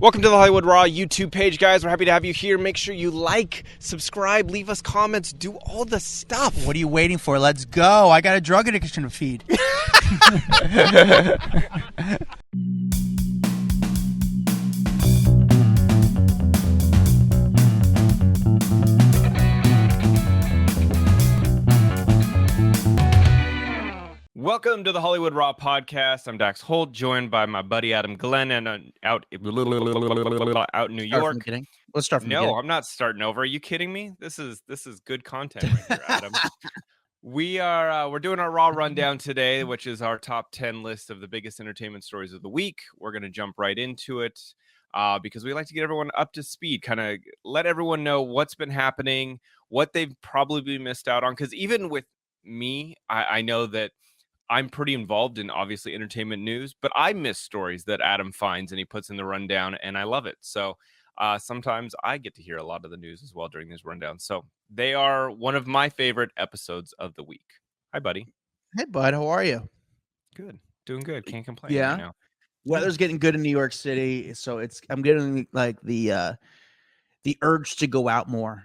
Welcome to the Hollywood Raw YouTube page, guys. We're happy to have you here. Make sure you like, subscribe, leave us comments, do all the stuff. What are you waiting for? Let's go. I got a drug addiction to feed. Welcome to the Hollywood Raw podcast. I'm Dax Holt, joined by my buddy Adam Glyn, and out in New York. Let's start from the beginning. No, I'm not starting over. Are you kidding me? This is good content right here, Adam. We're doing our Raw rundown today, which is our top 10 list of the biggest entertainment stories of the week. We're going to jump right into it because we like to get everyone up to speed, kind of let everyone know what's been happening, what they've probably missed out on. Because even with me, I know that I'm pretty involved in obviously entertainment news, but I miss stories that Adam finds and he puts in the rundown, and I love it. So sometimes I get to hear a lot of the news as well during these rundowns. So they are one of my favorite episodes of the week. Hi, buddy. Hey, bud. How are you? Good. Doing good. Can't complain. Yeah. Right now. Weather's getting good in New York City, so I'm getting like the urge to go out more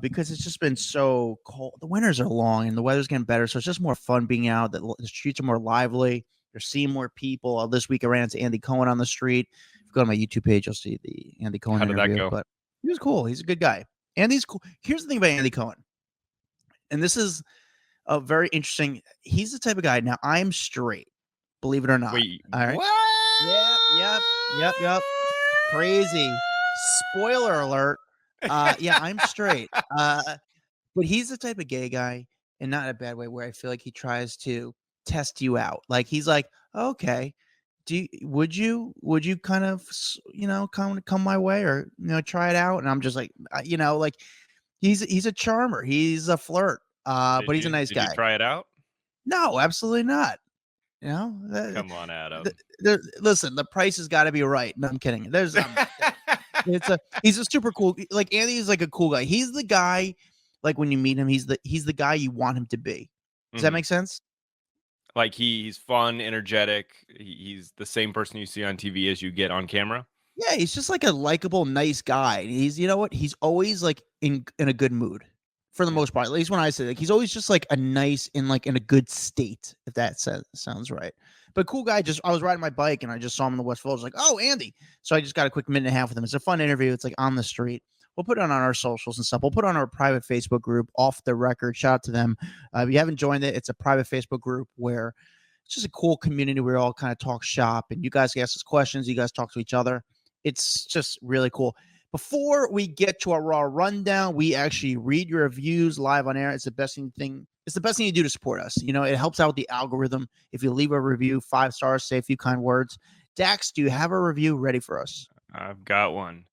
because it's just been so cold. The winters are long and the weather's getting better, so it's just more fun being out. The streets are more lively. You're seeing more people. This week I ran into Andy Cohen on the street. If you go to my YouTube page, you'll see the Andy Cohen interview. How did that go? But he was cool. He's a good guy. Andy's cool. Here's the thing about Andy Cohen, and this is a very interesting. He's the type of guy. Now I'm straight, believe it or not. Wait, all right. What? Yep. Crazy. Spoiler alert. Yeah, I'm straight. But he's the type of gay guy, and not in a bad way, where I feel like he tries to test you out. Like he's like, okay, would you kind of, come my way, or try it out? And I'm just like, like he's a charmer, he's a flirt. But he's a nice guy. Did you try it out? No, absolutely not. Come on, Adam. Listen, the price has got to be right. No, I'm kidding. There's he's a super cool, like Andy is like a cool guy. He's the guy, like when you meet him, he's the guy you want him to be. Does that make sense? Like he's fun, energetic. He's the same person you see on TV as you get on camera. Yeah, he's just like a likable, nice guy. He's, you know what? He's always like in a good mood for the most part. At least when I say, like, he's always just like a nice, in a good state, if that sounds right. But cool guy. I was riding my bike and I just saw him in the West Village. Like, oh, Andy. So I just got a quick minute and a half with him. It's a fun interview. It's like on the street. We'll put it on our socials and stuff. We'll put it on our private Facebook group, Off the Record. Shout out to them. If you haven't joined it, it's a private Facebook group where it's just a cool community where we all kind of talk shop, and you guys ask us questions. You guys talk to each other. It's just really cool. Before we get to our Raw rundown, we actually read your reviews live on air. It's the best thing. It's the best thing you do to support us. It helps out with the algorithm. If you leave a review, 5 stars, say a few kind words. Dax, do you have a review ready for us? I've got one.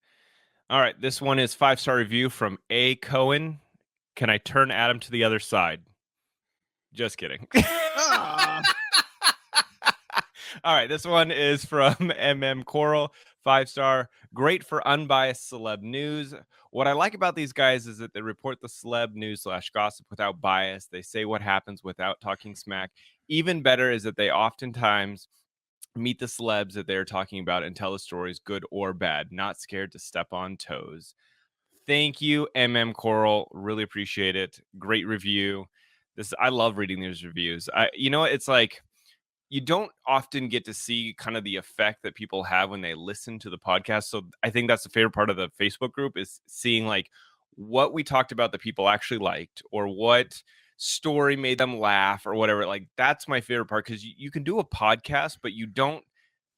All right. This one is 5-star review from A. Cohen. Can I turn Adam to the other side? Just kidding. All right. This one is from Coral. 5-star. Great for unbiased celeb news. What I like about these guys is that they report the celeb news / gossip without bias. They say what happens without talking smack. Even better is that they oftentimes meet the celebs that they're talking about and tell the stories, good or bad, not scared to step on toes. Thank you, Coral. Really appreciate it. Great review. I love reading these reviews. It's like, you don't often get to see kind of the effect that people have when they listen to the podcast. So I think that's the favorite part of the Facebook group, is seeing like what we talked about that people actually liked, or what story made them laugh, or whatever. Like, that's my favorite part, because you can do a podcast, but you don't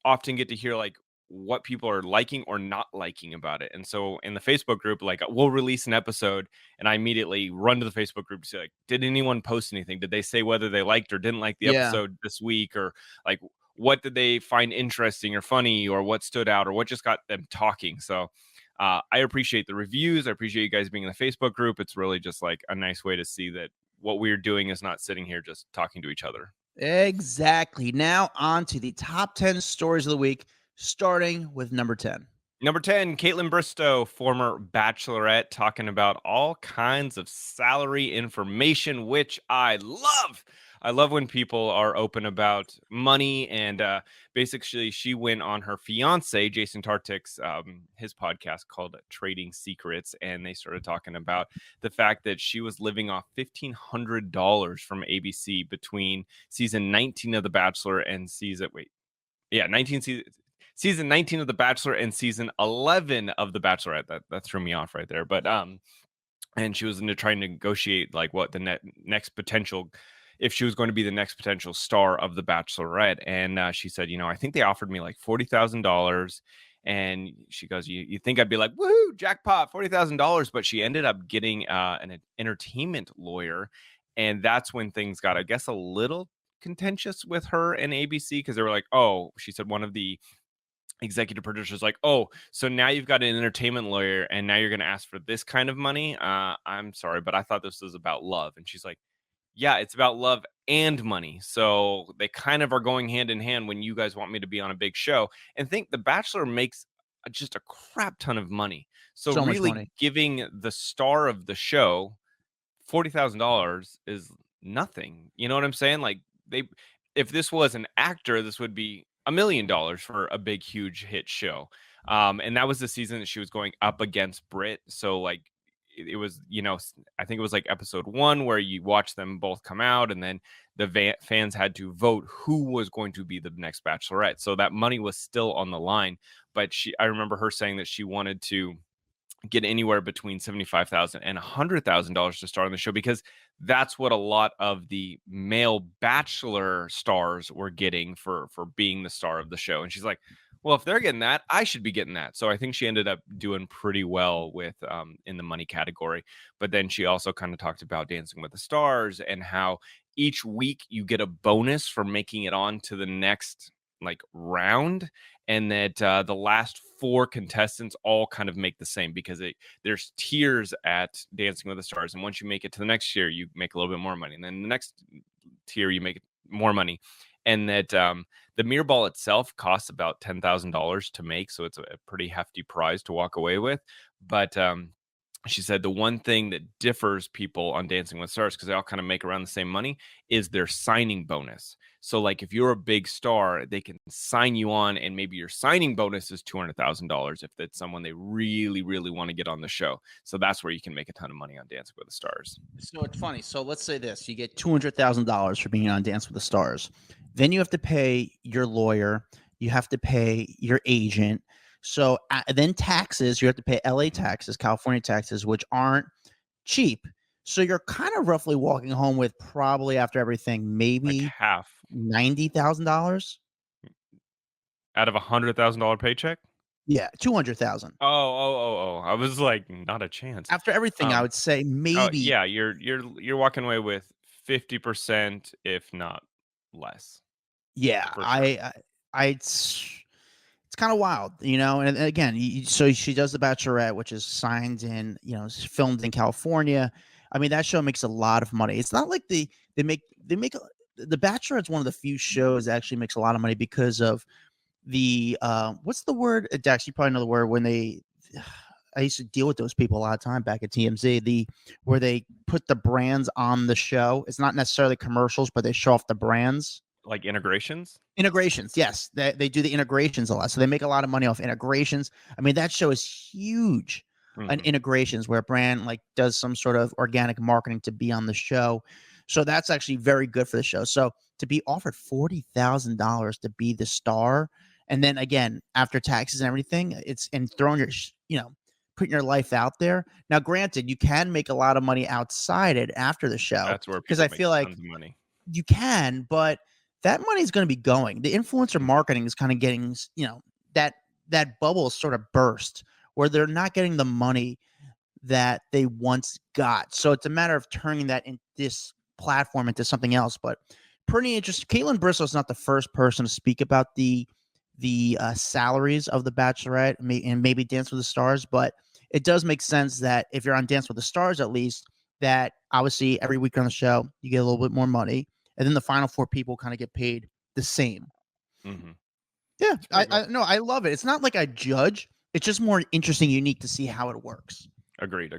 often get to hear like what people are liking or not liking about it. And so in the Facebook group, like, we'll release an episode and I immediately run to the Facebook group to say, like, did anyone post anything? Did they say whether they liked or didn't like the episode this week? Or like, what did they find interesting or funny, or what stood out, or what just got them talking? So I appreciate the reviews. I appreciate you guys being in the Facebook group. It's really just like a nice way to see that what we're doing is not sitting here just talking to each other. Exactly. Now on to the top 10 stories of the week, starting with number 10. Number 10, Kaitlyn Bristowe, former Bachelorette, talking about all kinds of salary information, which I love. I love when people are open about money. And basically, she went on her fiance, Jason Tartick's, his podcast called Trading Secrets. And they started talking about the fact that she was living off $1,500 from ABC between season 19 of The Bachelor and season 19 of The Bachelor and season 11 of The Bachelorette. That threw me off right there. But and she was into trying to negotiate like what the next potential, if she was going to be the next potential star of The Bachelorette. And she said, I think they offered me like $40,000. And she goes, you think I'd be like, woohoo, jackpot, $40,000. But she ended up getting an entertainment lawyer. And that's when things got, I guess, a little contentious with her and ABC, because they were like, oh, she said one of the executive producers like, oh, so now you've got an entertainment lawyer and now you're going to ask for this kind of money. I'm sorry, but I thought this was about love. And she's like, yeah, it's about love and money. So they kind of are going hand in hand when you guys want me to be on a big show. And think The Bachelor makes just a crap ton of money. So So much really money. giving the star of the show $40,000 is nothing. You know what I'm saying? Like if this was an actor, this would be $1 million for a big, huge hit show. And that was the season that she was going up against Brit. So like it was, I think it was like episode 1 where you watch them both come out, and then the fans had to vote who was going to be the next Bachelorette. So that money was still on the line. But I remember her saying that she wanted to get anywhere between $75,000 and $100,000 to star on the show, because that's what a lot of the male Bachelor stars were getting for being the star of the show. And she's like, well, if they're getting that, I should be getting that. So I think she ended up doing pretty well with in the money category. But then she also kind of talked about Dancing with the Stars and how each week you get a bonus for making it on to the next like round, and that the last 4 contestants all kind of make the same, because there's tiers at Dancing with the Stars, and once you make it to the next tier, you make a little bit more money, and then the next tier you make more money, and that the mirror ball itself costs about $10,000 to make, so it's a pretty hefty prize to walk away with. But she said the one thing that differs people on Dancing with Stars, because they all kind of make around the same money, is their signing bonus. So like if you're a big star, they can sign you on, and maybe your signing bonus is $200,000 if that's someone they really, really want to get on the show. So that's where you can make a ton of money on Dancing with the Stars. So it's funny. So let's say this: you get $200,000 for being on Dance with the Stars. Then you have to pay your lawyer. You have to pay your agent. So then taxes. You have to pay LA taxes, California taxes, which aren't cheap. So you're kind of roughly walking home with, probably after everything, maybe Like half $90,000 out of $100,000 paycheck. Yeah, 200,000 Oh! I was like, not a chance. after everything. I would say maybe. Yeah, you're walking away with 50%, if not less. Yeah, For sure. it's kind of wild, And again, so she does The Bachelorette, which is signed in, filmed in California. I mean, that show makes a lot of money. It's not like they make The Bachelorette's one of the few shows that actually makes a lot of money because of the what's the word, Dax? You probably know the word when they. I used to deal with those people a lot of time back at TMZ. Where they put the brands on the show. It's not necessarily commercials, but they show off the brands. Like integrations? Integrations, yes. They do the integrations a lot. So they make a lot of money off integrations. I mean, that show is huge on integrations, where a brand like does some sort of organic marketing to be on the show. So that's actually very good for the show. So to be offered $40,000 to be the star, and then again, after taxes and everything, and throwing your, putting your life out there. Now, granted, you can make a lot of money outside it after the show. That's where, because I feel like tons of money. You can, but that money is going to be going. The influencer marketing is kind of getting, that bubble is sort of burst, where they're not getting the money that they once got. So it's a matter of turning that in this platform into something else. But pretty interesting. Kaitlyn Bristowe is not the first person to speak about the salaries of the Bachelorette and maybe Dance with the Stars, but it does make sense that if you're on Dance with the Stars, at least, that obviously every week on the show you get a little bit more money, and then the final 4 people kind of get paid the same. Mm-hmm. Yeah, I love it. It's not like I judge. It's just more interesting, unique to see how it works. Agreed.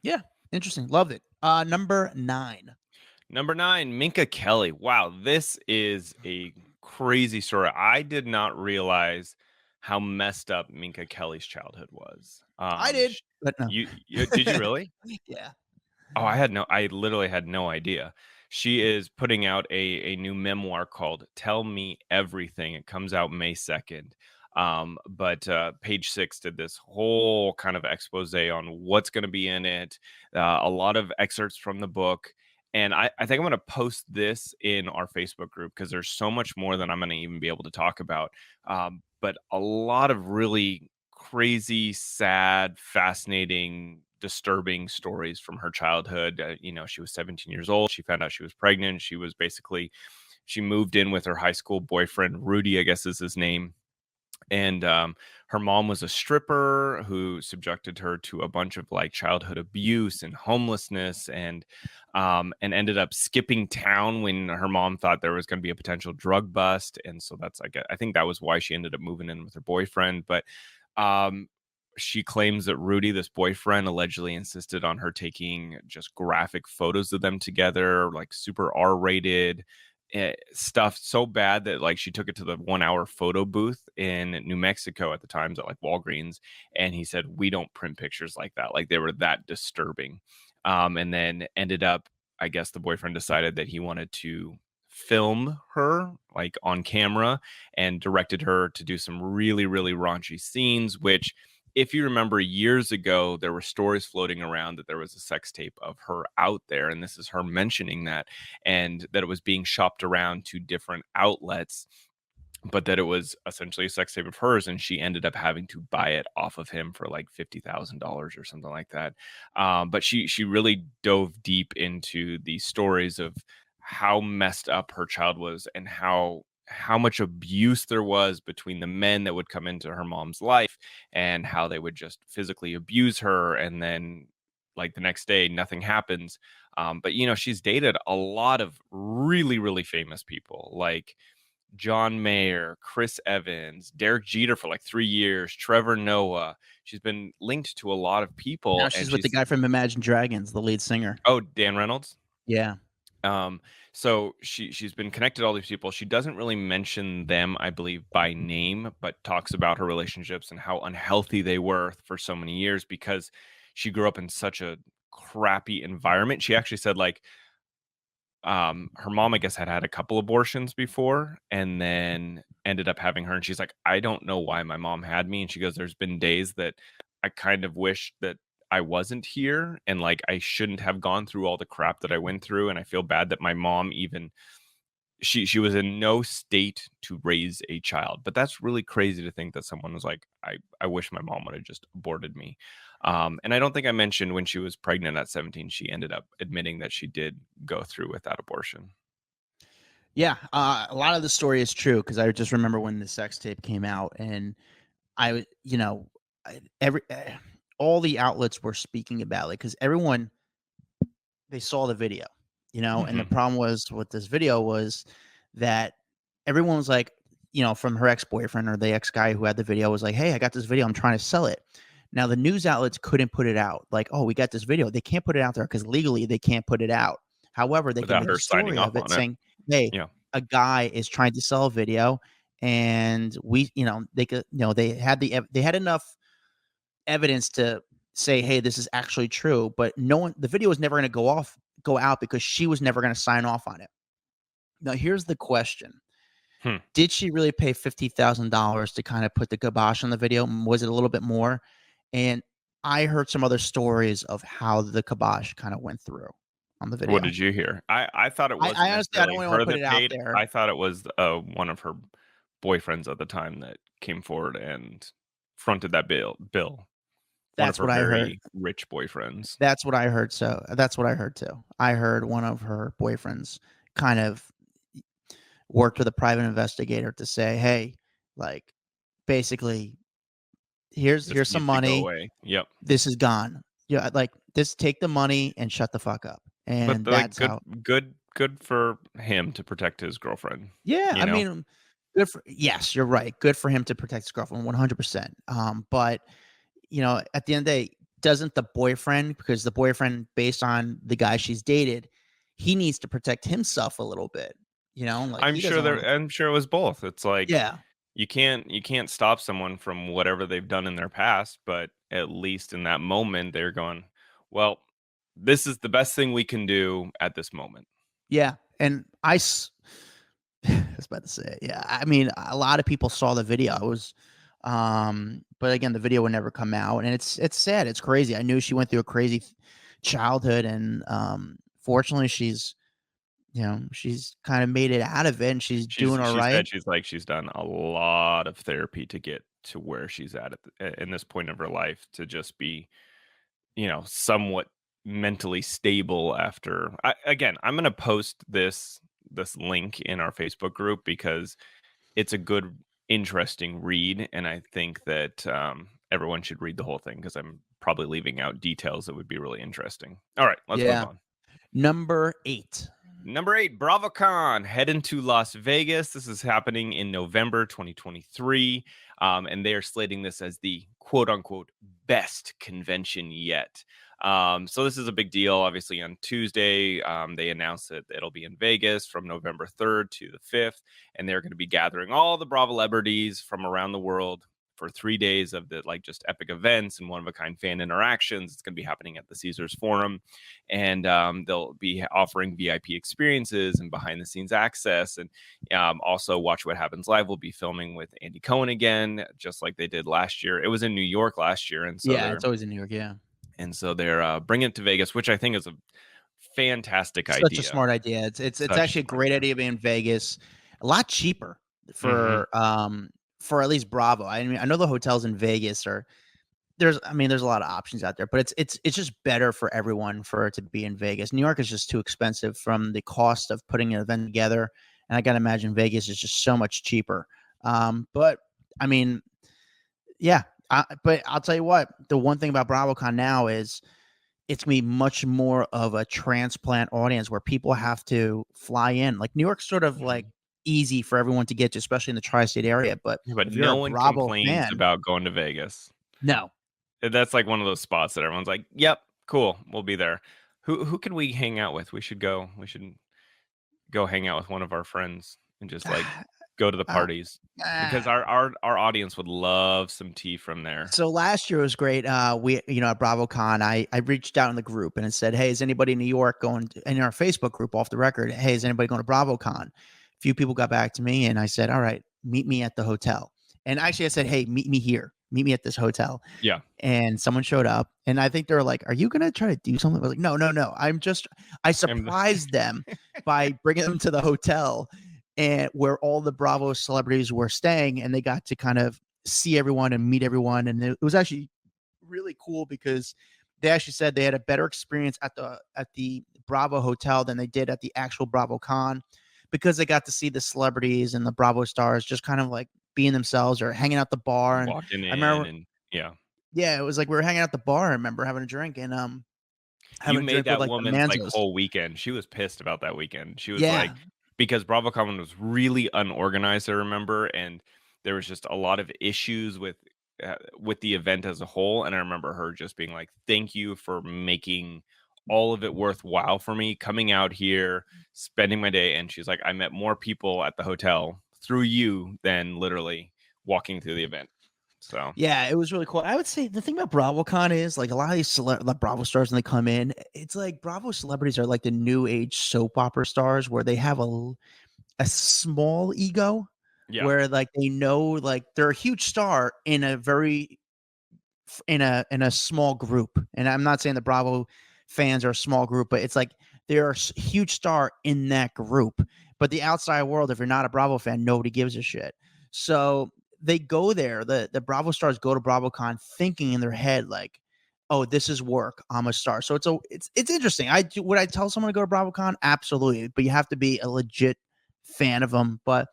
Yeah, interesting. Loved it. Number 9. Number 9, Minka Kelly. Wow, this is a crazy story. I did not realize how messed up Minka Kelly's childhood was. I did, but no. You did you really? Yeah. Oh, I literally had no idea. She is putting out a new memoir called Tell Me Everything. It comes out May 2nd. But Page Six did this whole kind of expose on what's going to be in it, a lot of excerpts from the book. And I think I'm going to post this in our Facebook group because there's so much more than I'm going to even be able to talk about. But a lot of really crazy, sad, fascinating, disturbing stories from her childhood. She was 17 years old. She found out she was pregnant. She moved in with her high school boyfriend, Rudy, I guess is his name. And her mom was a stripper who subjected her to a bunch of like childhood abuse and homelessness, and ended up skipping town when her mom thought there was going to be a potential drug bust. And so that's I think that was why she ended up moving in with her boyfriend. But she claims that Rudy, this boyfriend, allegedly insisted on her taking just graphic photos of them together, like super R-rated stuff, so bad that like she took it to the 1-hour photo booth in New Mexico at the times at like Walgreens, and he said, we don't print pictures like that. Like they were that disturbing. And then ended up, I guess the boyfriend decided that he wanted to film her like on camera and directed her to do some really, really raunchy scenes, which, if you remember years ago, there were stories floating around that there was a sex tape of her out there. And this is her mentioning that, and that it was being shopped around to different outlets, but that it was essentially a sex tape of hers. And she ended up having to buy it off of him for like $50,000 or something like that. But she really dove deep into the stories of how messed up her child was, and how much abuse there was between the men that would come into her mom's life, and how they would just physically abuse her. And then like the next day, nothing happens. But she's dated a lot of really, really famous people like John Mayer, Chris Evans, Derek Jeter for like 3 years, Trevor Noah. She's been linked to a lot of people. Now she's with the guy from Imagine Dragons, the lead singer. Oh, Dan Reynolds? Yeah. So she's been connected to all these people. She doesn't really mention them, I believe, by name, but talks about her relationships and how unhealthy they were for so many years because she grew up in such a crappy environment. She actually said like her mom, I guess, had a couple abortions before and then ended up having her. And she's like, I don't know why my mom had me. And she goes, there's been days that I kind of wish that I wasn't here, and like I shouldn't have gone through all the crap that I went through. And I feel bad that my mom even she was in no state to raise a child. But that's really crazy to think that someone was like, I wish my mom would have just aborted me. And I don't think I mentioned when she was pregnant at 17, she ended up admitting that she did go through with that abortion. Yeah, a lot of the story is true because I just remember when the sex tape came out, and I, all the outlets were speaking about it because everyone, they saw the video, and the problem was with this video was that everyone was like, from her ex-boyfriend or the ex-guy who had the video was like, hey, I got this video, I'm trying to sell it. Now the news outlets couldn't put it out. Like, oh, we got this video. They can't put it out there because legally they can't put it out. However, they Without can make her a story signing of off it on saying, hey, Yeah. a guy is trying to sell a video, and we, they could, they had enough evidence to say, hey, this is actually true. But the video was never going to go out because she was never going to sign off on it. Now, here's the question. Did she really pay $50,000 to kind of put the kibosh on the video? Was it a little bit more? And I heard some other stories of how the kibosh kind of went through on the video. What did you hear? I thought it was I honestly, I don't want to put it out there. I thought it was one of her boyfriends at the time that came forward and fronted that bill. That's one of her what I heard. very rich boyfriends. That's what I heard. So that's what I heard too. I heard one of her boyfriends kind of worked with a private investigator to say, hey, like, basically, here's some money. Yep. This is gone. Yeah, like this. Take the money and shut the fuck up. And But that's good for him to protect his girlfriend. Yeah, I mean, yes, you're right. Good for him to protect his girlfriend, 100%. But at the end of the day, doesn't the boyfriend, because the boyfriend, based on the guy she's dated, he needs to protect himself a little bit. Like I'm he sure doesn't want to. I'm sure it was both. It's like Yeah, you can't stop someone from whatever they've done in their past, but at least in that moment they're going, well, this is the best thing we can do at this moment. yeah, and I was about to say it. Yeah, I mean, a lot of people saw the video. But again, the video would never come out, and it's sad. It's crazy. I knew she went through a crazy childhood, and fortunately, she's kind of made it out of it, and she's doing all She right. said she's done a lot of therapy to get to where she's at in this point of her life, to just be, somewhat mentally stable after. Again, I'm going to post this link in our Facebook group because it's a good, interesting read, and I think that everyone should read the whole thing because I'm probably leaving out details that would be really interesting. All right, let's move Yeah. on. Number 8. Number 8, Bravocon, heading to Las Vegas. This is happening in November 2023, and they are slating this as the quote-unquote best convention yet. So this is a big deal. Obviously, on Tuesday, they announced that it'll be in Vegas from November 3rd to the 5th, and they're going to be gathering all the Bravo celebrities from around the world for 3 days of the just epic events and one-of-a-kind fan interactions. It's going to be happening at the Caesars Forum, and they'll be offering VIP experiences and behind-the-scenes access, and also Watch What Happens Live will be filming with Andy Cohen again, just like they did last year. It was in New York last year, and so it's always in New York. Yeah, and so they're bringing it to Vegas, which I think is a fantastic idea. Such a smart idea. It's actually a great idea being in Vegas. A lot cheaper for at least Bravo. I mean, I know the hotels in Vegas there's a lot of options out there, but it's just better for everyone for it to be in Vegas. New York is just too expensive from the cost of putting an event together, and I gotta imagine Vegas is just so much cheaper. But I mean, yeah. But I'll tell you what, the one thing about Bravocon now is it's gonna be much more of a transplant audience where people have to fly in. Like New York's sort of like easy for everyone to get to, especially in the tri-state area. But if you're no a one Bravo complains fan, about going to Vegas. no. That's like one of those spots that everyone's like, "Yep, cool, we'll be there." Who can we hang out with? We should go hang out with one of our friends and just like go to the parties because our audience would love some tea from there. So last year was great. We, at BravoCon, I reached out in the group and it said, "Hey, is anybody in New York going in our Facebook group off the record? Hey, is anybody going to BravoCon?" A few people got back to me and I said, "All right, meet me at the hotel." And actually I said, "Hey, meet me here. Meet me at this hotel." Yeah. And someone showed up and I think they were like, "Are you going to try to do something?" I was like, no. I surprised them by bringing them to the hotel and where all the Bravo celebrities were staying, and they got to kind of see everyone and meet everyone. And it was actually really cool because they actually said they had a better experience at the Bravo hotel than they did at the actual BravoCon, because they got to see the celebrities and the Bravo stars just kind of like being themselves or hanging out the bar. And walking in, I remember, and yeah, it was like we were hanging out at the bar. I remember having a drink and you made that with, like, woman's like Manzos. whole weekend. She was pissed about that weekend. She was Yeah. like, because BravoCon was really unorganized, I remember, and there was just a lot of issues with the event as a whole. And I remember her just being like, "Thank you for making all of it worthwhile for me, coming out here, spending my day." And she's like, "I met more people at the hotel through you than literally walking through the event." So Yeah, it was really cool. I would say the thing about BravoCon is like a lot of these the Bravo stars when they come in, it's like Bravo celebrities are like the new age soap opera stars where they have a small ego, yeah, where like they know like they're a huge star in a very in a small group. And I'm not saying the Bravo fans are a small group, but it's like they're a huge star in that group. But the outside world, if you're not a Bravo fan, nobody gives a shit. So they go there. The Bravo stars go to BravoCon thinking in their head like, "Oh, this is work. I'm a star." So it's interesting. Would I tell someone to go to BravoCon? Absolutely, but you have to be a legit fan of them. But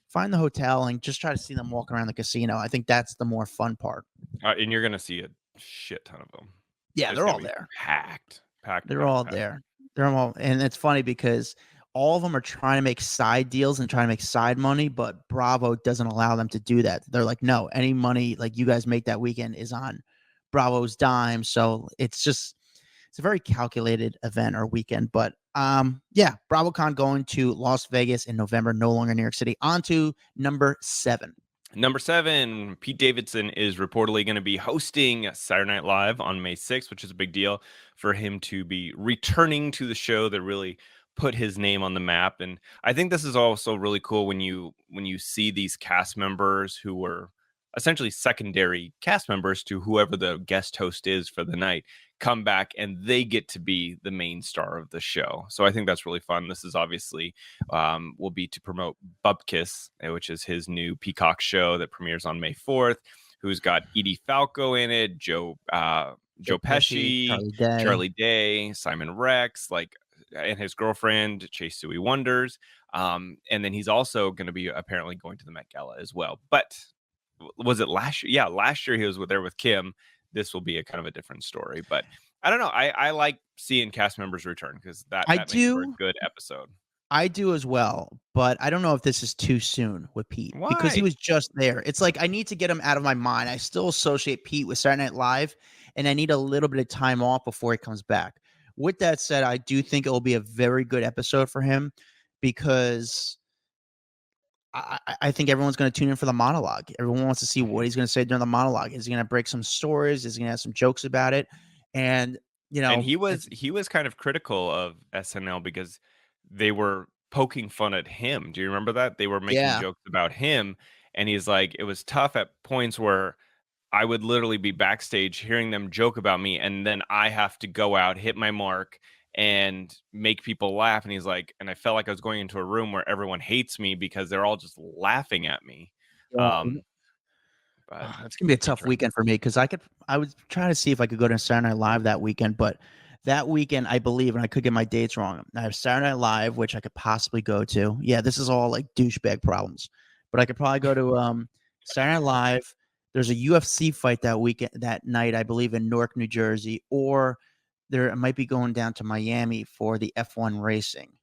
find the hotel and just try to see them walk around the casino. I think that's the more fun part. and you're gonna see a shit ton of them. Yeah, There's they're gonna all be there. packed. They're all there. They're all, and it's funny because all of them are trying to make side deals and trying to make side money, but Bravo doesn't allow them to do that. They're like, "No, any money like you guys make that weekend is on Bravo's dime." So it's a very calculated event or weekend. But Yeah, Bravocon going to Las Vegas in November, no longer New York City. On to number 7. Number 7, Pete Davidson is reportedly going to be hosting Saturday Night Live on May 6th, which is a big deal for him to be returning to the show that really put his name on the map. And I think this is also really cool when you see these cast members who were essentially secondary cast members to whoever the guest host is for the night come back and they get to be the main star of the show. So I think that's really fun. This is obviously will be to promote Bupkis, which is his new Peacock show that premieres on May 4th, who's got Edie Falco in it, Joe Pesci, Charlie Day, Simon Rex, and his girlfriend, Chase Sui Wonders. And then he's also going to be apparently going to the Met Gala as well. But was it last year? Yeah, last year he was there with Kim. This will be a kind of a different story, but I don't know. I like seeing cast members return because that makes for a good episode. I do as well, but I don't know if this is too soon with Pete. Why? Because he was just there. It's like I need to get him out of my mind. I still associate Pete with Saturday Night Live, and I need a little bit of time off before he comes back. With that said, I do think it will be a very good episode for him because I think everyone's going to tune in for the monologue. Everyone wants to see what he's going to say during the monologue. Is he going to break some stories? Is he going to have some jokes about it? And and he was kind of critical of SNL because they were poking fun at him. Do you remember that? They were making jokes about him, and he's like, it was tough at points where I would literally be backstage hearing them joke about me, and then I have to go out, hit my mark, and make people laugh. And he's like, and I felt like I was going into a room where everyone hates me because they're all just laughing at me. But it's gonna be a tough weekend for me because I was trying to see if I could go to Saturday Night Live that weekend, but that weekend I believe, and I could get my dates wrong, I have Saturday Night Live, which I could possibly go to. Yeah, this is all like douchebag problems, but I could probably go to Saturday Night Live. There's a UFC fight that night, I believe, in Newark, New Jersey, or I might be going down to Miami for the F1 racing.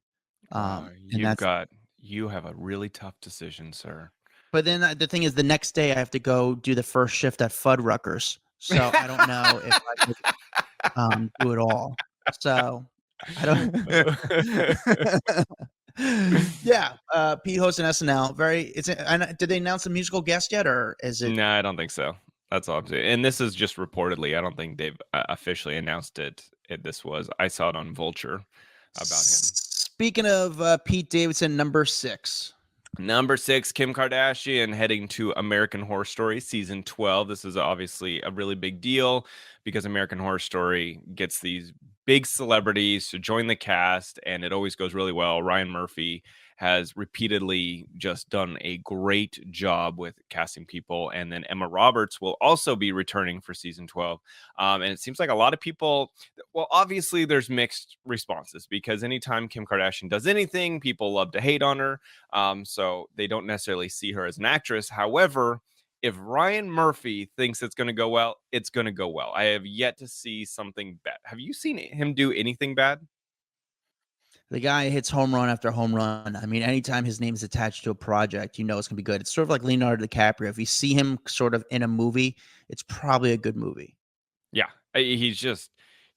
You have a really tough decision, sir. But then the thing is, the next day I have to go do the first shift at Fuddruckers, so I don't know if I could do it all. So I don't. Yeah, Pete hosting SNL. Did they announce the musical guest yet, or is it? No, I don't think so. That's all I'm saying. And this is just reportedly. I don't think they've officially announced it. I saw it on Vulture about him. Speaking of Pete Davidson, number 6. Number 6, Kim Kardashian heading to American Horror Story season 12. This is obviously a really big deal because American Horror Story gets these big celebrities to join the cast, and it always goes really well. Ryan Murphy has repeatedly just done a great job with casting people. And then Emma Roberts will also be returning for season 12. And it seems like a lot of people, well, obviously there's mixed responses because anytime Kim Kardashian does anything, people love to hate on her. So they don't necessarily see her as an actress. However, if Ryan Murphy thinks it's going to go well, it's going to go well. I have yet to see something bad. Have you seen him do anything bad? The guy hits home run after home run. I mean, anytime his name is attached to a project, you know it's going to be good. It's sort of like Leonardo DiCaprio. If you see him sort of in a movie, it's probably a good movie. Yeah, he's just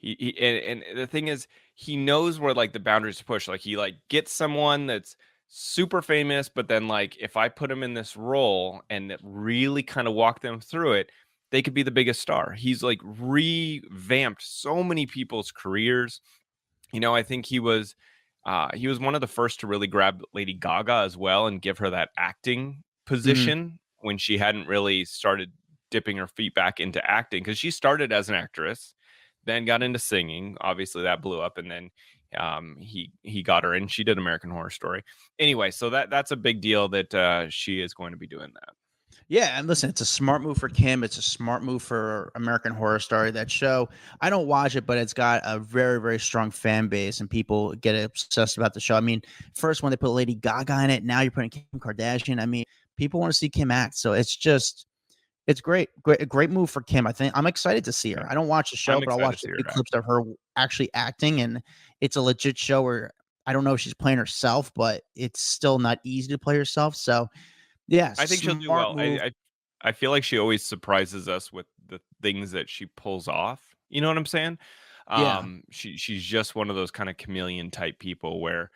and the thing is, he knows where like the boundaries to push. Like he gets someone that's super famous, but then if I put him in this role and really kind of walk them through it, they could be the biggest star. He's revamped so many people's careers. I think he was one of the first to really grab Lady Gaga as well and give her that acting position when she hadn't really started dipping her feet back into acting, because she started as an actress, then got into singing. Obviously that blew up, and then he got her and she did American Horror Story. Anyway, so that's a big deal that she is going to be doing that. Yeah, and listen, it's a smart move for Kim. It's a smart move for American Horror Story. That show, I don't watch it, but it's got a very, very strong fan base, and people get obsessed about the show. I mean, first when they put Lady Gaga in it, now you're putting Kim Kardashian. I mean, people want to see Kim act, so it's great, great move for Kim. I think I'm excited to see her. I don't watch the show, but I'll watch the clips of her actually acting, and it's a legit show where I don't know if she's playing herself, but it's still not easy to play herself. So. Yeah, I think she'll do well. I feel like she always surprises us with the things that she pulls off. You know what I'm saying? Yeah. She's just one of those kind of chameleon type people where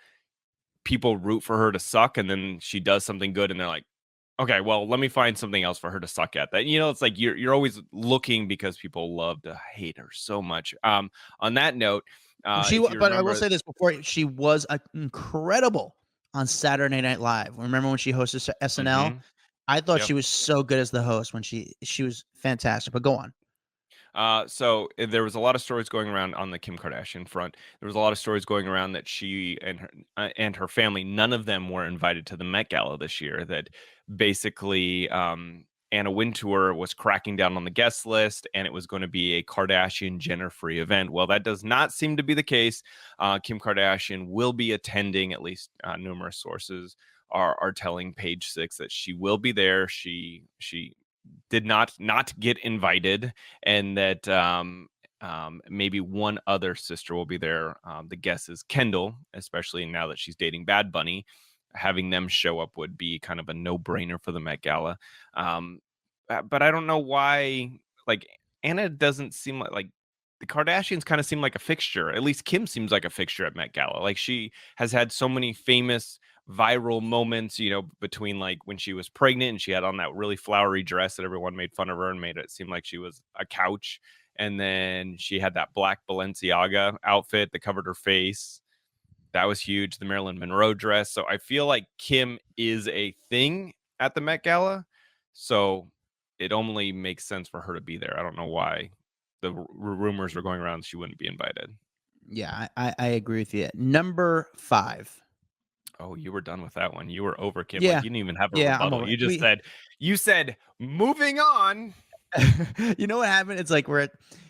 people root for her to suck, and then she does something good, and they're like, okay, well, let me find something else for her to suck at. That it's like you're always looking because people love to hate her so much. On that note, if you But I will remember, say this before, she was incredible on Saturday Night Live. Remember when she hosted SNL? Mhm, I thought yep. she was so good as the host when she was fantastic. But go on. There was a lot of stories going around on the Kim Kardashian front. There was a lot of stories going around that she and her family, none of them were invited to the Met Gala this year. That basically, Anna Wintour was cracking down on the guest list, and it was going to be a Kardashian Jenner free event. Well, that does not seem to be the case. Kim Kardashian will be attending. At least numerous sources are telling Page Six that she will be there. She did not get invited, and that maybe one other sister will be there. The guess is Kendall, especially now that she's dating Bad Bunny. Having them show up would be kind of a no-brainer for the Met Gala. But I don't know why. Like, Anna doesn't seem like the Kardashians kind of seem like a fixture. At least Kim seems like a fixture at Met Gala. Like, she has had so many famous viral moments, between like when she was pregnant and she had on that really flowery dress that everyone made fun of her and made it seem like she was a couch. And then she had that black Balenciaga outfit that covered her face. That was huge. The Marilyn Monroe dress. So I feel like Kim is a thing at the Met Gala. So it only makes sense for her to be there. I don't know why the rumors were going around she wouldn't be invited. Yeah, I agree with you. Number 5. Oh, you were done with that one. You were over Kim. Like, Yeah. you didn't even have a Yeah, I'm rebuttal. over it. You just you said, moving on. You know what happened? It's like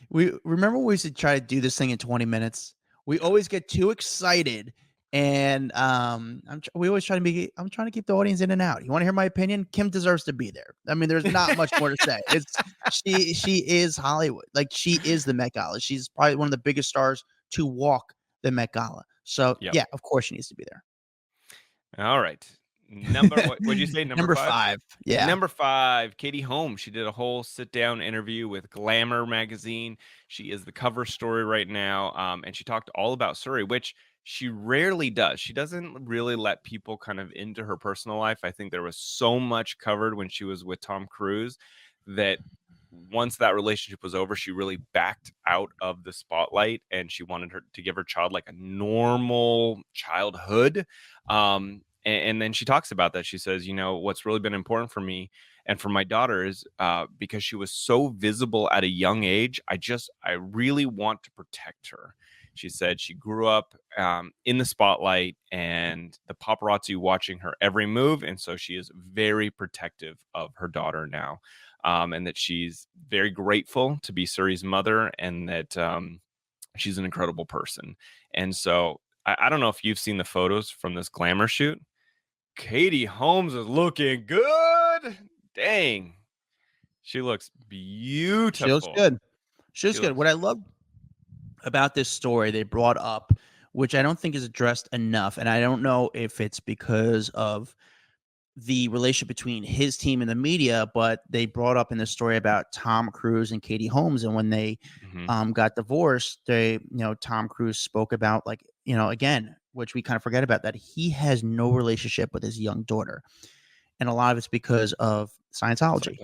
we remember we used to try to do this thing in 20 minutes. We always get too excited, and we always try to I'm trying to keep the audience in and out. You want to hear my opinion? Kim deserves to be there. I mean, there's not much more to say. It's she is Hollywood. Like, she is the Met Gala. She's probably one of the biggest stars to walk the Met Gala. So Yep. yeah, of course she needs to be there. All right. What would you say? Number Number 5? 5. Yeah. Number 5, Katie Holmes. She did a whole sit-down interview with Glamour magazine. She is the cover story right now, and she talked all about Suri, which she rarely does. She doesn't really let people kind of into her personal life. I think there was so much covered when she was with Tom Cruise that once that relationship was over, she really backed out of the spotlight, and she wanted her to give her child like a normal childhood. And then she talks about that. She says, what's really been important for me and for my daughter is because she was so visible at a young age, I really want to protect her. She said she grew up in the spotlight and the paparazzi watching her every move. And so she is very protective of her daughter now. And that she's very grateful to be Suri's mother, and that she's an incredible person. And so I don't know if you've seen the photos from this Glamour shoot. Katie Holmes is looking good. Dang. She looks beautiful. She looks good. She looks good. What I love about this story they brought up, which I don't think is addressed enough, and I don't know if it's because of the relationship between his team and the media, but they brought up in the story about Tom Cruise and Katie Holmes, and when they got divorced, Tom Cruise spoke about, like, again, which we kind of forget about, that he has no relationship with his young daughter, and a lot of it's because of Scientology.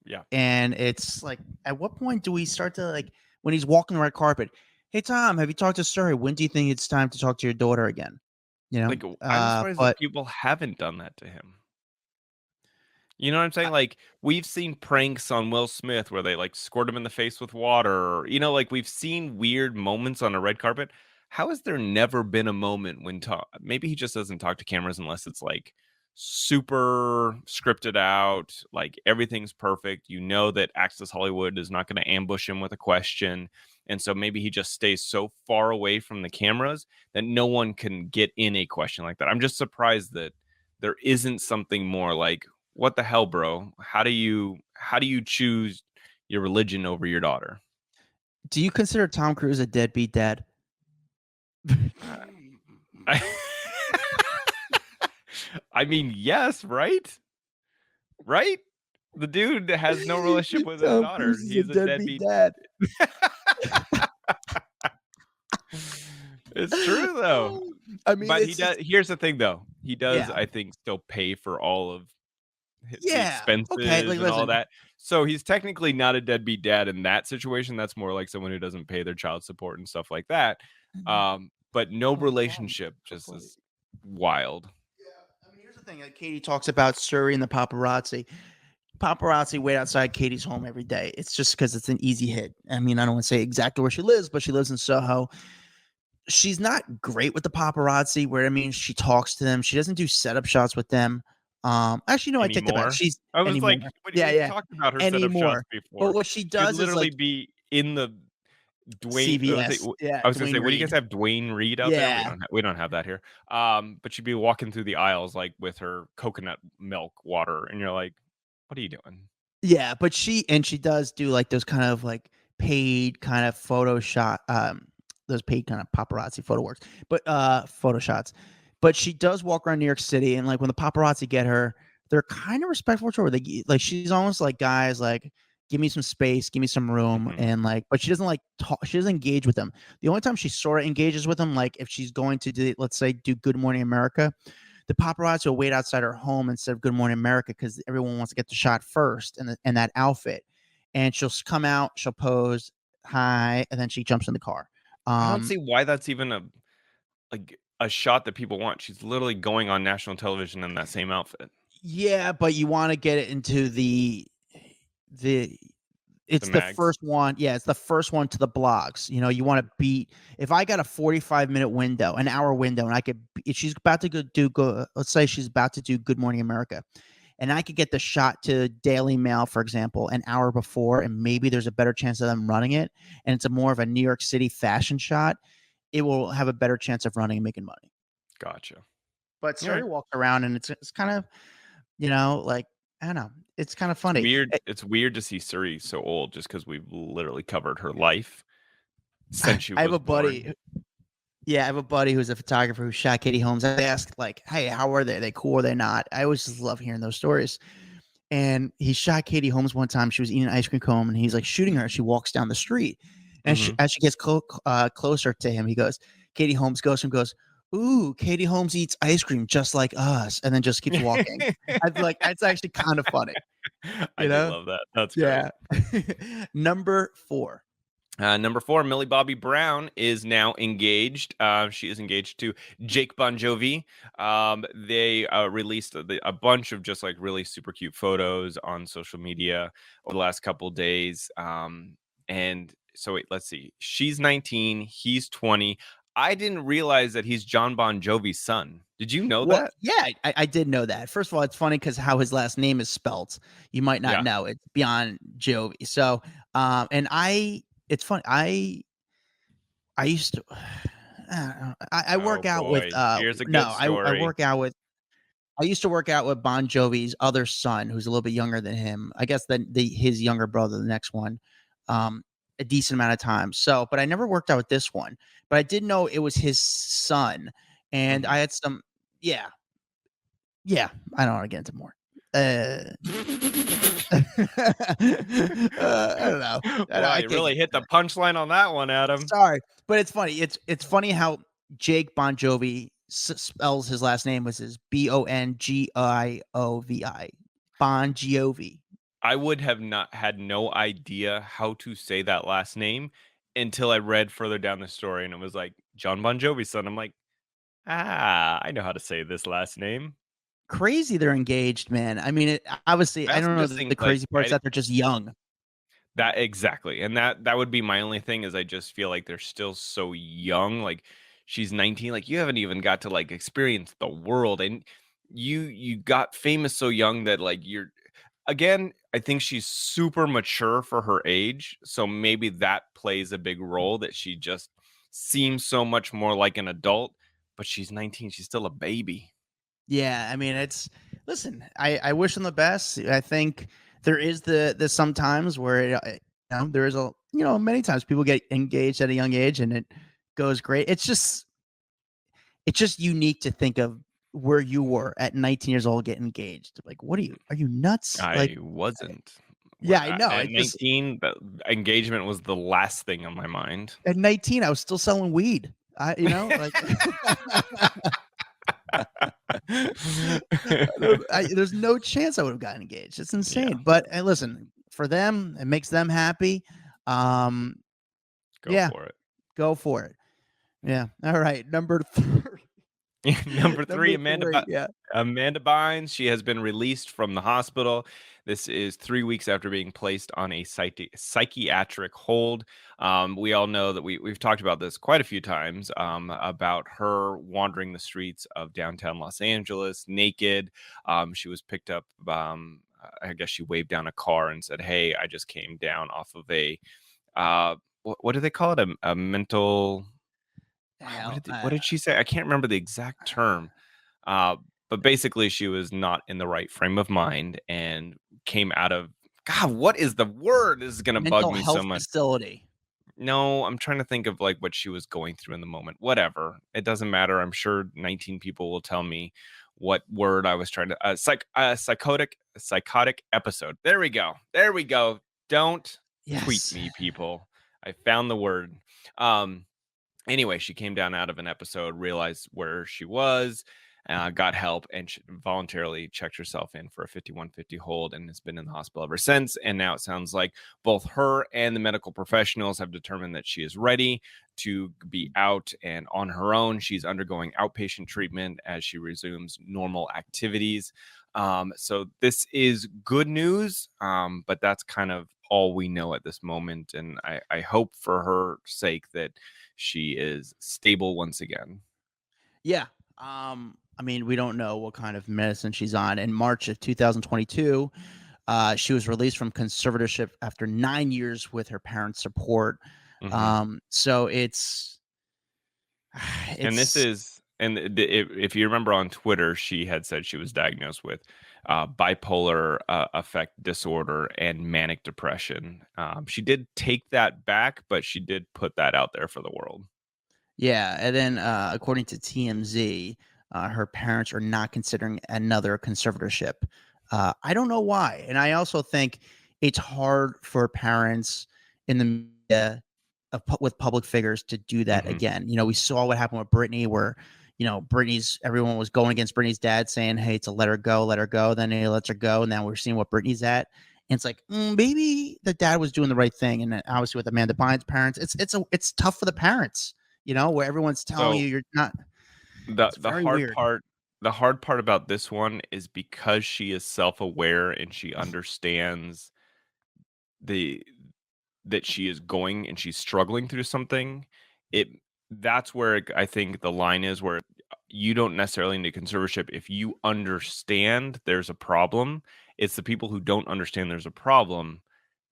Yeah. And it's like, at what point do we start to, like, when he's walking the red carpet, hey Tom, have you talked to Suri? When do you think it's time to talk to your daughter again? Like, I'm surprised that people haven't done that to him. You know what I'm saying? Like, we've seen pranks on Will Smith where they like squirt him in the face with water. Or, like, we've seen weird moments on a red carpet. How has there never been a moment when maybe he just doesn't talk to cameras unless it's like super scripted out, like everything's perfect. That Access Hollywood is not going to ambush him with a question. And so maybe he just stays so far away from the cameras that no one can get in a question like that. I'm just surprised that there isn't something more like, what the hell, bro? How do you choose your religion over your daughter? Do you consider Tom Cruise a deadbeat dad? I mean, yes, right? Right? The dude has no relationship with his daughter. He's a deadbeat dad. It's true though. I mean, But he it's does. just, Here's the thing, though. He does, yeah, I think, still pay for all of the yeah. Okay, expenses like and all listen, that. So he's technically not a deadbeat dad in that situation. That's more like someone who doesn't pay their child support and stuff like that. But no oh, mom, relationship so just funny. is wild. Yeah, I mean, here's the thing. Like Katie talks about Suri and the paparazzi. Paparazzi wait outside Katie's home every day. It's just because it's an easy hit. I mean, I don't want to say exactly where she lives, but she lives in Soho. She's not great with the paparazzi. Where I mean, she talks to them. She doesn't do setup shots with them. Actually, no, I take that back. Anymore. She's I was like, anymore. Yeah, we've yeah, talked about her setup shots anymore. But before. what she She'd does is literally like be in the Dwayne. CVS. Yeah, I was gonna say, Dwayne what do you guys Reed. have? Dwayne Reed out there? Yeah, We don't have that here. But she'd be walking through the aisles like with her coconut milk water, and you're like, what are you doing? yeah. But she does do like those kind of like paid kind of photo shot, those paid kind of paparazzi photo works, but photo shots. But she does walk around New York City, and like when the paparazzi get her, they're kind of respectful to her. They like she's almost like guys like give me some space, give me some room, Mhm. and like, but she doesn't like talk. She doesn't engage with them. The only time she sort of engages with them, like if she's going to do, let's say, do Good Morning America, the paparazzi will wait outside her home instead of Good Morning America because everyone wants to get the shot first and that outfit. And she'll come out, she'll pose, hi, and then she jumps in the car. I don't see why that's even a shot that people want. She's literally going on national television in that same outfit. Yeah, but you want to get it into the it's the mags. first one. Yeah, it's the first one to the blogs. You know, you want to beat. If I got a 45-minute window, an hour window, and I could, if she's about to let's say she's about to do Good Morning America, and I could get the shot to Daily Mail, for example, an hour before, and maybe there's a better chance of them running it, and it's a more of a New York City fashion shot, it will have a better chance of running and making money. Gotcha. But Suri Right. walks around, and it's kind of, you know, like I don't know, it's kind of funny. It's weird to see Suri so old, just because we've literally covered her life since she I have was a buddy. born. Yeah, I have a buddy who's a photographer who shot Katie Holmes. I asked, like, hey, how are they? Are they cool? Are they not? I always just love hearing those stories. And he shot Katie Holmes one time. She was eating an ice cream cone, and he's like shooting her. She walks down the street, and as she gets closer to him, he goes, Katie Holmes goes and goes, ooh, Katie Holmes eats ice cream just like us, and then just keeps walking. I feel like that's actually kind of funny. I do love that. That's Yeah. great. Number 4. Number 4, Millie Bobby Brown is now engaged. She is engaged to Jake Bon Jovi. They released a bunch of just like really super cute photos on social media over the last couple days. And so wait, let's see. She's 19, he's 20. I didn't realize that he's John Bon Jovi's son. Did you know that? Yeah, I did know that. First of all, it's funny because how his last name is spelt. You might not know. It's beyond Jovi. So, it's funny. I used to. I work out with. Here's a good No, I story. work out with. I used to work out with Bon Jovi's other son, who's a little bit younger than him. I guess his younger brother, the next one, a decent amount of time. So, but I never worked out with this one. But I did know it was his son, and I had some. Yeah, I don't want to get into more. I don't know. Wow, you really hit the punchline on that one, Adam. Sorry, but it's funny. It's funny how Jake Bon Jovi spells his last name was his Bongiovi. Bon Jovi. I would have had no idea how to say that last name until I read further down the story, and it was like John Bon Jovi's son. I'm like, I know how to say this last name. Crazy, they're engaged, man. I mean, obviously, I don't know the crazy part's that they're just young. That exactly, and that would be my only thing is I just feel like they're still so young. Like she's 19, like you haven't even got to like experience the world, and you got famous so young that like you're. Again, I think she's super mature for her age, so maybe that plays a big role that she just seems so much more like an adult, but she's 19, she's still a baby. Yeah, I mean, listen, I wish them the best. I think there is the sometimes where there is many times people get engaged at a young age and it goes great. It's just unique to think of where you were at 19 years old getting engaged. Like, are you nuts? I wasn't. Yeah, I know. At 19, engagement was the last thing on my mind. At 19, I was still selling weed. Like there's no chance I would have gotten engaged. It's insane. Yeah, But listen, for them, it makes them happy. Um, go yeah, for it. go for it. Yeah. All right. Number three. Number three, Number three. Yeah. Amanda Bynes. She has been released from the hospital. This is 3 weeks after being placed on a psychiatric hold. We all know that we've talked about this quite a few times about her wandering the streets of downtown Los Angeles naked. She was picked up. I guess she waved down a car and said, "Hey, I just came down off of a what do they call it? A mental." Yeah, What did she say? I can't remember the exact term. Uh, but basically, she was not in the right frame of mind and came out of God. What is the word? This is gonna bug mental me so health much. facility. No, I'm trying to think of like what she was going through in the moment. Whatever, it doesn't matter. I'm sure 19 people will tell me what word I was trying to. Psychotic episode. There we go. There we go. Don't tweet Yes. me, people. I found the word. Um, Anyway, she came down out of an episode, realized where she was, got help, and voluntarily checked herself in for a 5150 hold and has been in the hospital ever since. And now it sounds like both her and the medical professionals have determined that she is ready to be out and on her own. She's undergoing outpatient treatment as she resumes normal activities. So this is good news, but that's kind of all we know at this moment. And I hope for her sake that she is stable once again. Yeah. I mean, we don't know what kind of medicine she's on. In March of 2022, she was released from conservatorship after 9 years with her parents' support. So it's And this it's is, and if you remember on Twitter, she had said she was diagnosed with bipolar affect disorder and manic depression. She did take that back, but she did put that out there for the world. yeah. And then according to TMZ, her parents are not considering another conservatorship. I don't know why, and I also think it's hard for parents in the media with public figures to do that again. We saw what happened with Britney, where everyone was going against Britney's dad, saying, "Hey, to let her go, let her go." Then he lets her go, and now we're seeing what Britney's at. And it's like maybe the dad was doing the right thing, and then obviously with Amanda Bynes' parents, it's tough for the parents, where everyone's telling So you you're not. the It's the very hard weird. part the hard part about this one is because she is self-aware and she understands the that she is going and she's struggling through something. it that's where I think the line is, where you don't necessarily need conservatorship if you understand there's a problem. It's the people who don't understand there's a problem,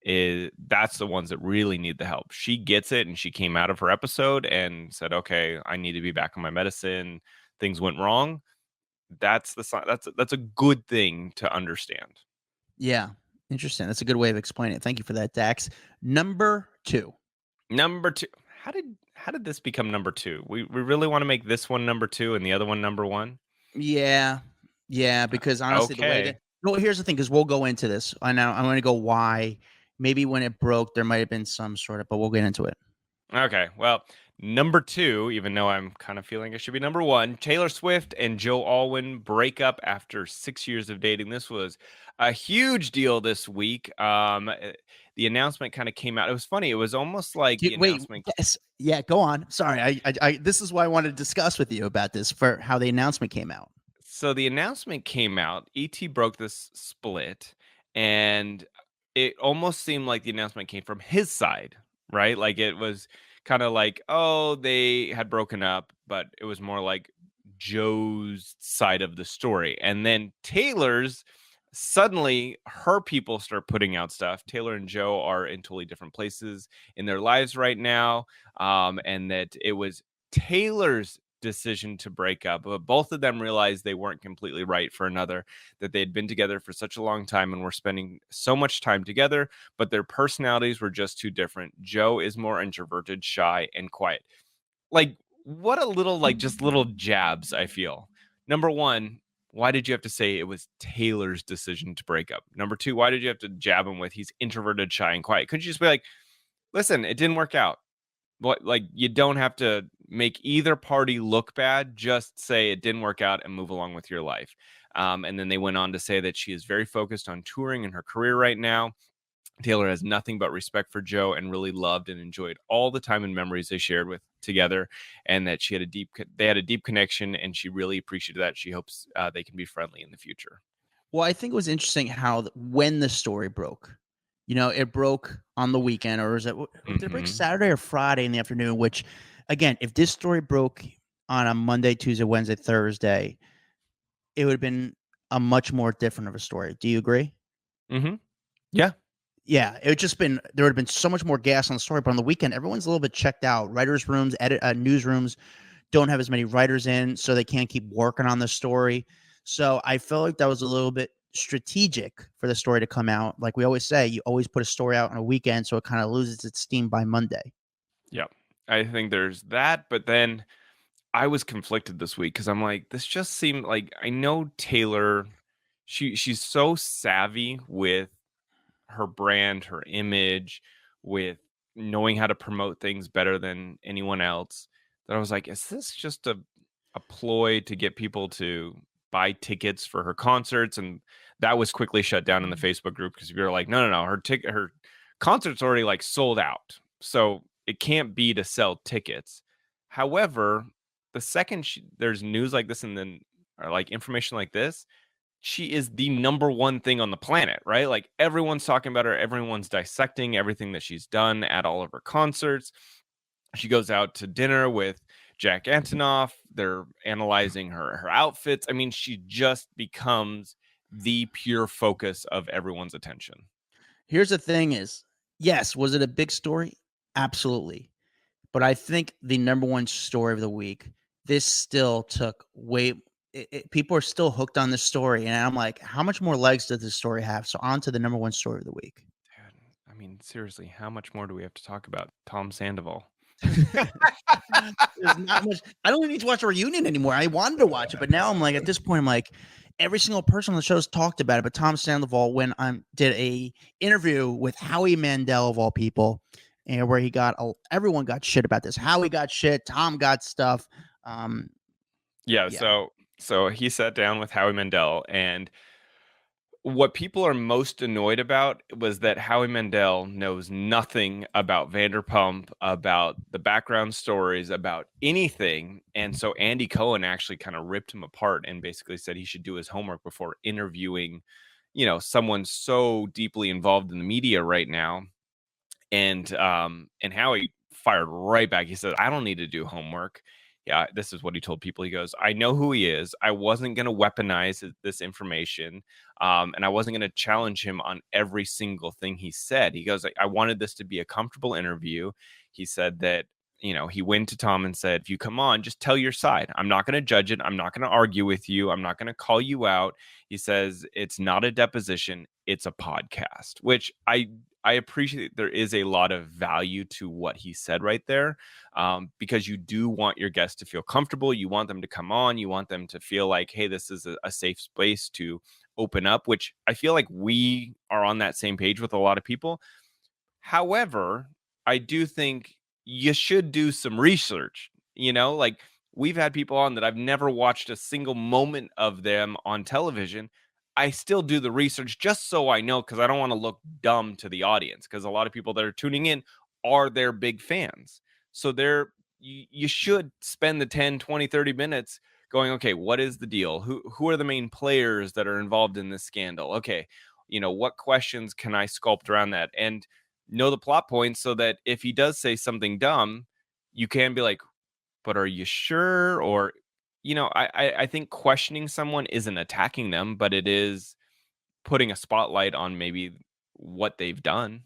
that's the ones that really need the help. She gets it, and she came out of her episode and said, okay, I need to be back on my medicine. Things went wrong. That's the sign. That's a good thing to understand. Yeah, interesting. That's a good way of explaining it. Thank you for that, Dax. Number two. Number two. How did this become number two? We really want to make this one number two and the other one number one. Yeah, yeah. Because honestly, the way that Okay. well, here's the thing. Because we'll go into this. I know I'm going to go why. Maybe when it broke, there might have been some sort of, but we'll get into it. Okay. Well, number two, even though I'm kind of feeling it should be number one, Taylor Swift and Joe Alwyn break up after 6 years of dating. This was a huge deal this week. The announcement kind of came out. It was funny. It was almost like the Wait, announcement. yes, yeah. Go on. Sorry, this is why I wanted to discuss with you about this for how the announcement came out. So the announcement came out. ET broke this split, and it almost seemed like the announcement came from his side, right? Like it was kind of like, oh, they had broken up, but it was more like Joe's side of the story. And then Taylor's, suddenly her people start putting out stuff. Taylor and Joe are in totally different places in their lives right now. And that it was Taylor's decision to break up, but both of them realized they weren't completely right for another, that they had been together for such a long time and were spending so much time together, but their personalities were just too different. Joe is more introverted, shy, and quiet. Like, what a little, like, just little jabs, I feel. Number one, why did you have to say it was Taylor's decision to break up? Number two, why did you have to jab him with he's introverted, shy, and quiet? Couldn't you just be like, listen, it didn't work out. But like, you don't have to make either party look bad. Just say it didn't work out and move along with your life. And then they went on to say that she is very focused on touring in her career right now. Taylor has nothing but respect for Joe and really loved and enjoyed all the time and memories they shared with together, and that they had a deep connection, and she really appreciated that. She hopes they can be friendly in the future. Well, I think it was interesting how when the story broke, it broke on the weekend, or did it break Saturday or Friday in the afternoon? Which, again, if this story broke on a Monday, Tuesday, Wednesday, Thursday, it would have been a much more different of a story. Do you agree? Yeah. Yeah, it would just been there would have been so much more gas on the story, but on the weekend, everyone's a little bit checked out. Writers' rooms, newsrooms don't have as many writers in, so they can't keep working on the story. So I felt like that was a little bit strategic for the story to come out. Like we always say, you always put a story out on a weekend, so it kind of loses its steam by Monday. Yeah. I think there's that, but then I was conflicted this week because I'm like, this just seemed like, I know Taylor, she's so savvy with her brand, her image, with knowing how to promote things better than anyone else, that I was like, is this just a ploy to get people to buy tickets for her concerts? And that was quickly shut down in the Facebook group because we were like, no, her concert's already like sold out, so it can't be to sell tickets. However, the second there's news like this, and then or like information like this, she is the number one thing on the planet, right? Like, everyone's talking about her, everyone's dissecting everything that she's done at all of her concerts. She goes out to dinner with Jack Antonoff. They're analyzing her outfits. I mean, she just becomes the pure focus of everyone's attention. Here's the thing: yes, was it a big story? Absolutely. But I think the number one story of the week, this still took people are still hooked on this story. And I'm like, how much more legs does this story have? So on to the number one story of the week. Dude, I mean, seriously, how much more do we have to talk about Tom Sandoval? There's not much. I don't even need to watch a reunion anymore. I wanted to watch it, but now I'm like, at this point, I'm like, every single person on the show's talked about it. But Tom Sandoval, when I did a interview with Howie Mandel of all people, and where everyone got shit about this. Howie got shit. Tom got stuff. Yeah. So he sat down with Howie Mandel, and what people are most annoyed about was that Howie Mandel knows nothing about Vanderpump, about the background stories, about anything. And so Andy Cohen actually kind of ripped him apart and basically said he should do his homework before interviewing, someone so deeply involved in the media right now. And Howie fired right back. He said, I don't need to do homework. Yeah, this is what he told people. He goes, I know who he is. I wasn't going to weaponize this information. And I wasn't going to challenge him on every single thing he said. He goes, I wanted this to be a comfortable interview. He said that, he went to Tom and said, if you come on, just tell your side. I'm not going to judge it. I'm not going to argue with you. I'm not going to call you out. He says, it's not a deposition. It's a podcast, which I appreciate. There is a lot of value to what he said right there, because you do want your guests to feel comfortable. You want them to come on. You want them to feel like, hey, this is a safe space to open up, which I feel like we are on that same page with a lot of people. However, I do think you should do some research. Like, we've had people on that I've never watched a single moment of them on television. I still do the research just so I know, because I don't want to look dumb to the audience, because a lot of people that are tuning in are their big fans. So you should spend the 10, 20, 30 minutes going, okay, what is the deal? Who are the main players that are involved in this scandal? Okay, what questions can I sculpt around that? And know the plot points, so that if he does say something dumb, you can be like, but are you sure? Or I think questioning someone isn't attacking them, but it is putting a spotlight on maybe what they've done.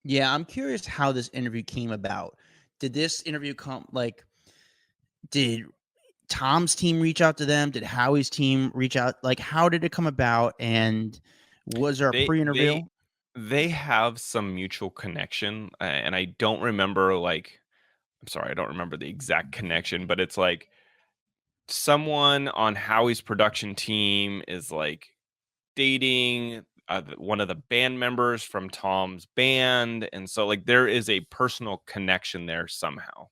Yeah, I'm curious how this interview came about. Did this interview did Tom's team reach out to them? Did Howie's team reach out? Like, how did it come about? And was there a They pre-interview? they have some mutual connection, and I don't remember, like, I'm sorry, I don't remember the exact connection, but it's like someone on Howie's production team is like dating one of the band members from Tom's band, and so like there is a personal connection there somehow.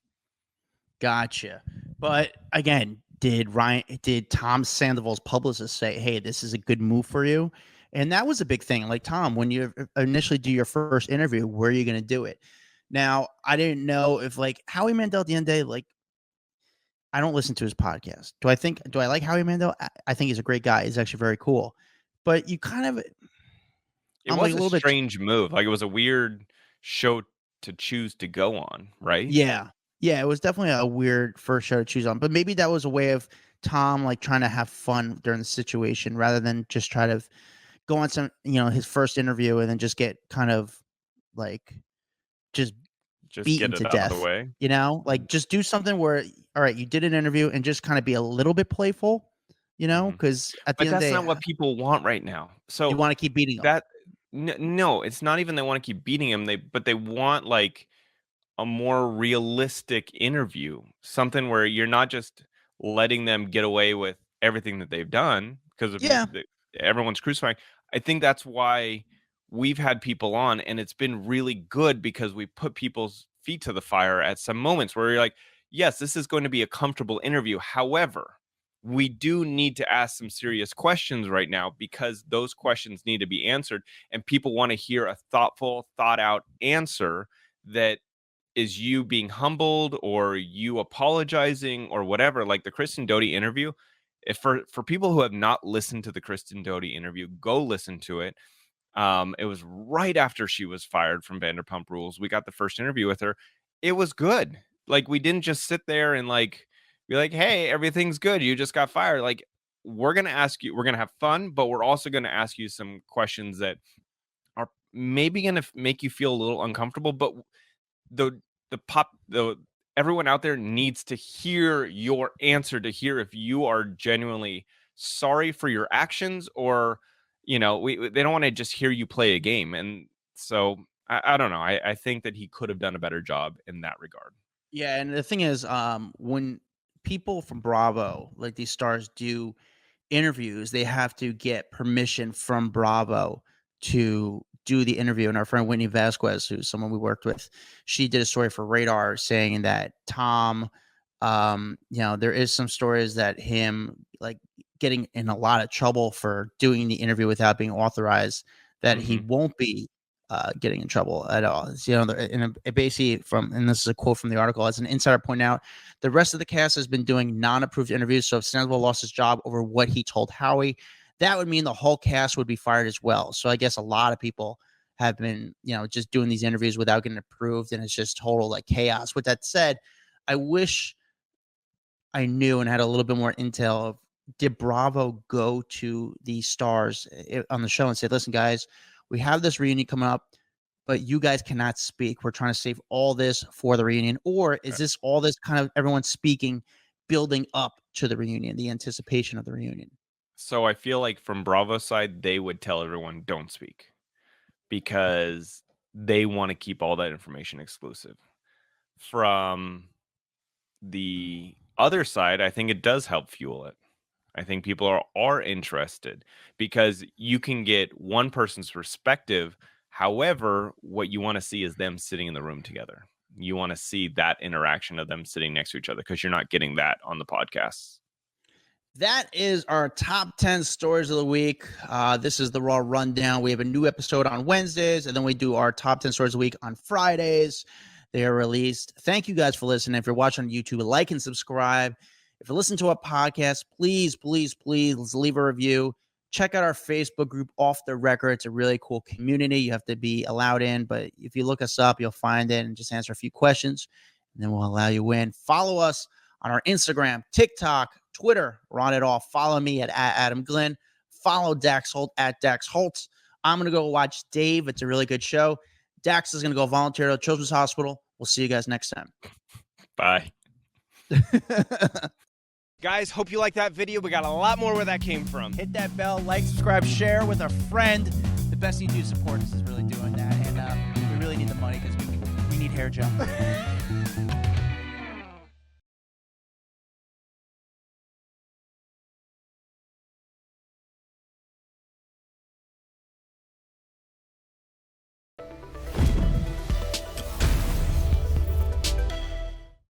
Gotcha. But again, did Tom Sandoval's publicist say, "Hey, this is a good move for you"? And that was a big thing. Like, Tom, when you initially do your first interview, where are you going to do it? Now, I didn't know if like Howie Mandel at the end of the day, like, I don't listen to his podcast. Do I like Howie Mandel? I think he's a great guy. He's actually very cool. But you kind of, It I'm was like a a little bit, strange move. Like it was a weird show to choose to go on, right? yeah. Yeah, it was definitely a weird first show to choose on. But maybe that was a way of Tom like trying to have fun during the situation rather than just try to go on some, his first interview and then just get kind of like just Just beaten get to it out of the death. way. Like just do something where, all right, you did an interview and just kind of be a little bit playful, because at the But end of the that's day, not what people want right now. you So want to keep beating them. that no, it's not even they want to keep beating him. But they want like a more realistic interview, something where you're not just letting them get away with everything that they've done because of Yeah. everyone's crucifying. I think that's why we've had people on, and it's been really good because we put people's feet to the fire at some moments where you're like, yes, this is going to be a comfortable interview. However, we do need to ask some serious questions right now because those questions need to be answered, and people want to hear a thoughtful, thought out answer that is you being humbled or you apologizing or whatever. Like the Kristen Doute interview, if for people who have not listened to the Kristen Doute interview, go listen to it. It was right after she was fired from Vanderpump Rules. We got the first interview with her. It was good. Like we didn't just sit there and like be like, hey, everything's good, you just got fired. Like we're gonna ask you, we're gonna have fun, but we're also gonna ask you some questions that are maybe gonna make you feel a little uncomfortable, but the everyone out there needs to hear your answer, to hear if you are genuinely sorry for your actions or they don't want to just hear you play a game. And so I don't know, I think that he could have done a better job in that regard. Yeah, and the thing is, when people from Bravo, like these stars, do interviews, they have to get permission from Bravo to do the interview. And our friend Whitney Vasquez, who's someone we worked with, she did a story for Radar saying that Tom, there is some stories that him like getting in a lot of trouble for doing the interview without being authorized, that he won't be getting in trouble at all. It's, basically and this is a quote from the article, as an insider pointed out, the rest of the cast has been doing non-approved interviews. So if Sandoval lost his job over what he told Howie, that would mean the whole cast would be fired as well. So I guess a lot of people have been, just doing these interviews without getting approved, and it's just total like chaos. With that said, I wish I knew and had a little bit more intel of, did Bravo go to the stars on the show and say, listen, guys, we have this reunion coming up, but you guys cannot speak. We're trying to save all this for the reunion. Or is this all this kind of everyone speaking, building up to the reunion, the anticipation of the reunion? So I feel like from Bravo's side, they would tell everyone don't speak because they want to keep all that information exclusive. From the other side, I think it does help fuel it. I think people are interested because you can get one person's perspective. However, what you want to see is them sitting in the room together. You want to see that interaction of them sitting next to each other because you're not getting that on the podcasts. That is our top 10 stories of the week. This is the Raw Rundown. We have a new episode on Wednesdays, and then we do our top 10 stories of the week on Fridays. They are released. Thank you guys for listening. If you're watching on YouTube, like and subscribe. If you listen to our podcast, please, please, please leave a review. Check out our Facebook group, Off the Record. It's a really cool community. You have to be allowed in, but if you look us up, you'll find it and just answer a few questions, and then we'll allow you in. Follow us on our Instagram, TikTok, Twitter. We're on it all. Follow me at Adam Glyn. Follow Dax Holt at Dax Holt. I'm going to go watch Dave. It's a really good show. Dax is going to go volunteer at Children's Hospital. We'll see you guys next time. Bye. Guys, hope you like that video. We got a lot more where that came from. Hit that bell, like, subscribe, share with a friend. The best thing you do to support us is really doing that. And we really need the money because we need hair gel.